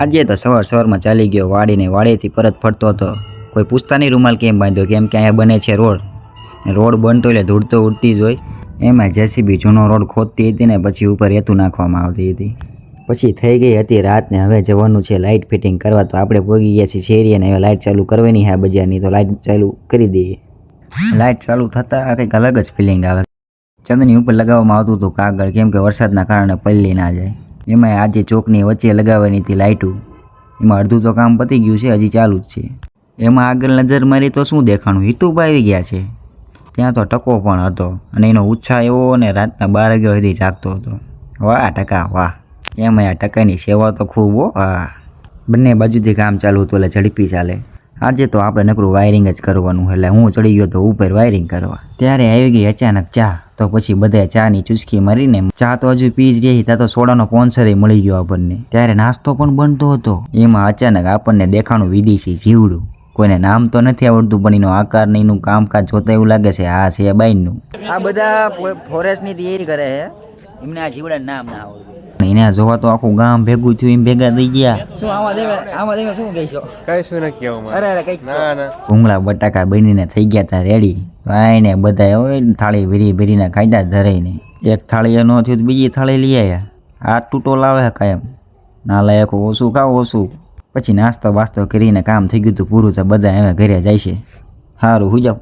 આજે તો સવારમાં ચાલી ગયો વાડીને વાડીથી પરત ફરતો હતો. કોઈ પૂછતા નહીં રૂમાલ કેમ બાંધ્યો, કેમ કે અહીંયા બને છે રોડ. રોડ બનતો એટલે ધૂળ તો ઉડતી જ હોય. એમાં જેસીબી જૂનો રોડ ખોદતી હતી ને પછી ઉપર રેતું નાખવામાં આવતી હતી. પછી થઈ ગઈ હતી રાત ને હવે જવાનું છે લાઇટ ફિટિંગ કરવા. તો આપણે પહોંચી ગયા છીએ શેરી અને હવે લાઇટ ચાલુ કરવાની છે બજારની, તો લાઇટ ચાલુ કરી દઈએ. લાઇટ ચાલુ થતાં કંઈક અલગ જ ફિલિંગ આવે. ચંદની ઉપર લગાવવામાં આવતું હતું કાગળ, કેમ કે વરસાદના કારણે પલળી ના જાય. એમાં આજે ચોકની વચ્ચે લગાવવાની હતી લાઇટું. એમાં અડધું તો કામ પતી ગયું છે, હજી ચાલુ જ છે. એમાં આગળ નજર મારી તો શું દેખાણું, હિતુબા આવી ગયા છે. ત્યાં તો ટકો પણ હતો અને એનો ઉત્સાહ એવો અને રાતના 12 વાગ્યા સુધી જાગતો હતો. વાહ ટકા વાહ, એમાં આ ટકાની સેવા તો ખૂબ હો. હા, બંને બાજુથી કામ ચાલુ હતું એટલે ઝડપી ચાલે. આજે તો આપણે નકરું વાયરિંગ જ કરવાનું, એટલે હું ચડી ગયો તો ઉપર વાયરિંગ કરવા. ત્યારે આવી ગઈ અચાનક ચા. તો પછી બધાએ ચાની ચુસ્કી મારીને ચા તો હજુ પી જ રહી, ત્યાં તો સોડાનો સ્પોન્સર મળી ગયો આપણને. ત્યારે નાસ્તો પણ બનતો હતો. એમાં અચાનક આપણને દેખાણું વિદેશી જીવડું. કોઈને નામ તો નથી આવડતું પણ એનો આકાર ને એનું કામકાજ જોતા એવું લાગે છે આ છે બાઈનનું. આ બધા ફોરેસ્ટની તૈયારી કરે છે, એમને આ જીવડા નામ ના આવડતું. એને જોવા તો આખું ગામ ભેગું થયું, એમ ભેગા થઈ ગયા. શું આમાં દેવે શું કહીશો? કઈ શું ન કહેવું. અરે કઈ ના. ભૂંગળા બટાકા બનીને થઈ ગયા તા રેડી. આઈને બધા હોય થાળી ભરીને ખાધા ધરાઈને. એક થાળી ન થયું તો બીજી થાળી લઈ આવ્યા. આ તૂટો લાવે કાયમ. ના લાયક ઓછું ખાવ ઓછું. પછી નાસ્તો બાસ્તો કરીને કામ થઈ ગયું હતું પૂરું, તો બધા હવે ઘરે જાય છે. સારું, હું જાઉં.